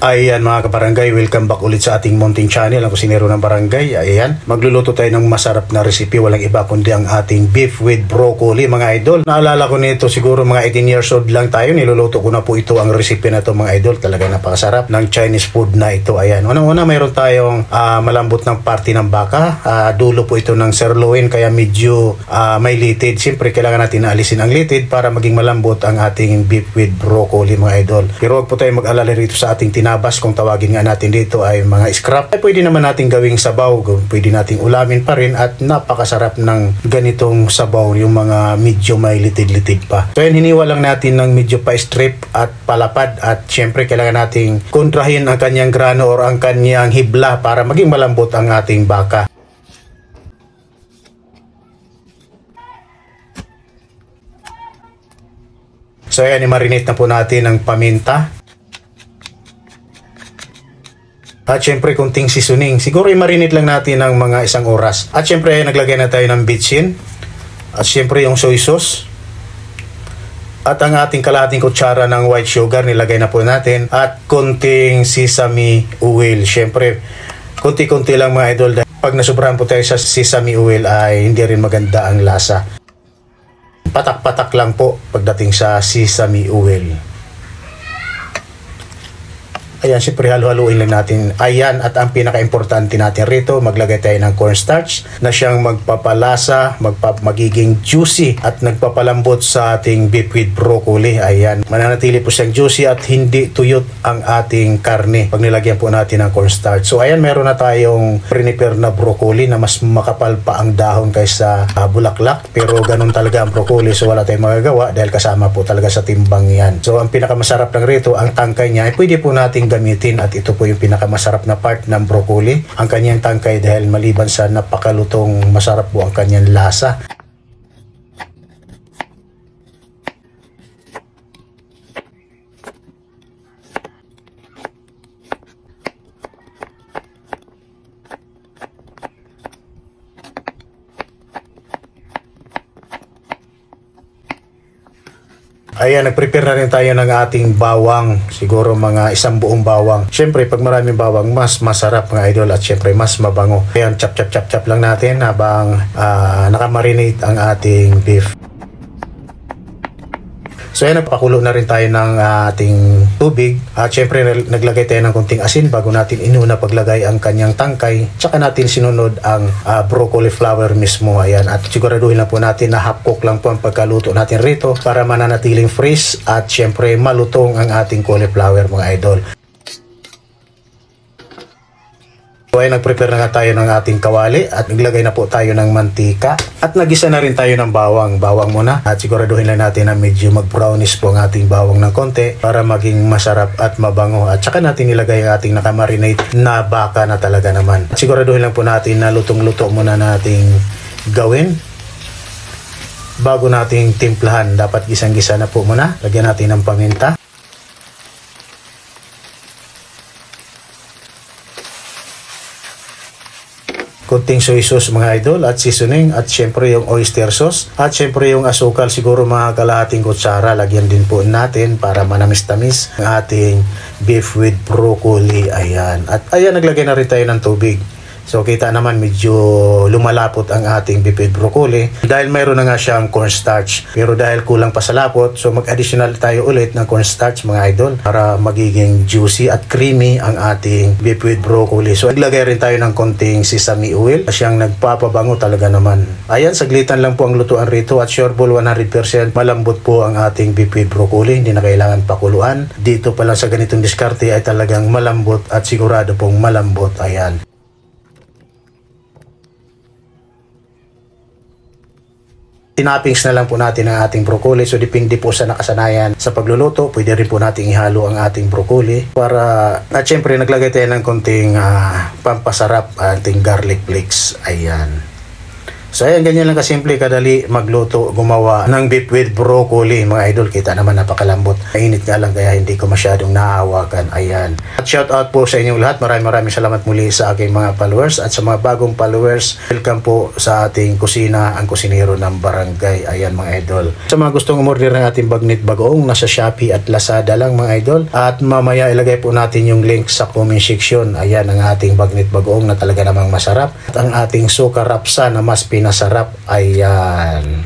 Ayan mga kabarangay, welcome back ulit sa ating Mountain Channel. Ang kusinero ng barangay. Ayan, magluluto tayo ng masarap na recipe. Walang iba kundi ang ating beef with broccoli mga idol. Naalala ko nito siguro mga 18 years old lang tayo. Niluluto ko na po ito ang recipe na ito mga idol. Talaga napakasarap ng Chinese food na ito. Ayan, unang-una mayroon tayong malambot ng party ng baka. Dulo po ito ng sirloin kaya medyo may litid. Siyempre kailangan natin alisin ang litid para maging malambot ang ating beef with broccoli mga idol. Pero huwag po tayo mag-alala rito sa ating tinabas, kung tawagin nga natin dito ay mga scrap. Ay pwede naman natin gawing sabaw, pwede nating ulamin pa rin at napakasarap ng ganitong sabaw, yung mga medyo may litid-litid pa. So yan, hiniwa lang natin ng medyo pa-strip at palapad at syempre kailangan nating kontrahin ang kanyang grano or ang kanyang hibla para maging malambot ang ating baka. So yan, i-marinate na po natin ang paminta. At syempre kunting seasoning. Siguro i-marinate lang natin ng mga 1 oras. At syempre naglagay na tayo ng bitchin. At syempre yung soy sauce. At ang ating kalahating kutsara ng white sugar nilagay na po natin. At kunting sesame oil. Syempre kunti-kunti lang mga idol. Pag nasubrahan po tayo sa sesame oil ay hindi rin maganda ang lasa. Patak-patak lang po pagdating sa sesame oil. Ayan, siyempre halu-haluin lang natin. Ayan, at ang pinaka-importante natin rito, maglagay tayo ng cornstarch na siyang magpapalasa, magiging juicy at nagpapalambot sa ating beef with broccoli. Ayan, mananatili po siyang juicy at hindi tuyot ang ating karne pag nilagyan po natin ng cornstarch. So ayan, meron na tayong prepare na broccoli na mas makapal pa ang dahon kaysa bulaklak. Pero ganun talaga ang broccoli, so wala tayong magagawa dahil kasama po talaga sa timbang yan. So ang pinakamasarap lang rito, ang tangkay niya ay pwede po nating gamitin at ito po yung pinakamasarap na part ng broccoli, ang kanyang tangkay, dahil maliban sa napakalutong masarap po ang kanyang lasa. Ayan, nag-prepare na rin tayo ng ating bawang. Siguro mga 1 buong bawang. Siyempre, pag maraming bawang, mas masarap mga idol at siyempre mas mabango. Ayan, chop lang natin habang nakamarinate ang ating beef. So ayan, napakulo na rin tayo ng ating tubig. At syempre naglagay tayo ng konting asin bago natin inuna paglagay ang kanyang tangkay. Tsaka natin sinunod ang broccoli flower mismo. Ayan, at siguraduhin lang po natin na half cook lang po ang pagkaluto natin rito para mananatiling fresh at syempre malutong ang ating cauliflower mga idol. So ay nag-prepare na tayo ng ating kawali at naglagay na po tayo ng mantika at nagisa na rin tayo ng bawang muna at siguraduhin lang natin na medyo mag-brownish po ang ating bawang ng konti para maging masarap at mabango at saka natin nilagay ang ating nakamarinate na baka na talaga naman. At siguraduhin lang po natin na lutong-luto muna nating gawin bago nating timplahan. Dapat gisang-gisa na po muna. Lagyan natin ng paminta. Kunting soy sauce mga idol at seasoning at syempre yung oyster sauce at syempre yung asukal, siguro mga kalahating kutsara. Lagyan din po natin para manamis-tamis ang ating beef with broccoli. Ayan, at ayan, naglagay na rin tayo ng tubig. So kita naman medyo lumalapot ang ating beef with broccoli dahil mayroon na nga siyang cornstarch. Pero dahil kulang pa sa lapot, so mag-additional tayo ulit ng cornstarch mga idol para magiging juicy at creamy ang ating beef with broccoli. So naglagay rin tayo ng konting sesame oil na siyang nagpapabango talaga naman. Ayan, saglitan lang po ang lutuan rito at sure ball 100% malambot po ang ating beef with broccoli. Hindi na kailangan pakuluan. Dito pa lang sa ganitong diskarte ay talagang malambot at sigurado pong malambot. Ayan. Tinappings na lang po natin ang ating broccoli. So depende po sa nakasanayan sa pagluluto. Pwede rin po natin ihalo ang ating broccoli para at syempre naglagay tayo ng konting pampasarap ating garlic flakes. Ayan. So ayan, ganyan lang kasimple, kadali magluto, gumawa ng beef with broccoli mga idol. Kita naman napakalambot. Mainit nga lang kaya hindi ko masyadong naahawakan. Ayan. At shout out po sa inyong lahat. Maraming salamat muli sa aking mga followers at sa mga bagong followers. Welcome po sa ating kusina, ang kusinero ng barangay. Ayan mga idol. Sa mga gustong umorder ng ating bagnit bagoong, nasa Shopee at Lazada lang mga idol. At mamaya ilagay po natin yung link sa comment section. Ayan ang ating bagnit bagoong na talaga namang masarap. At ang ating suka rapsa na mas pinasarap. Ayan.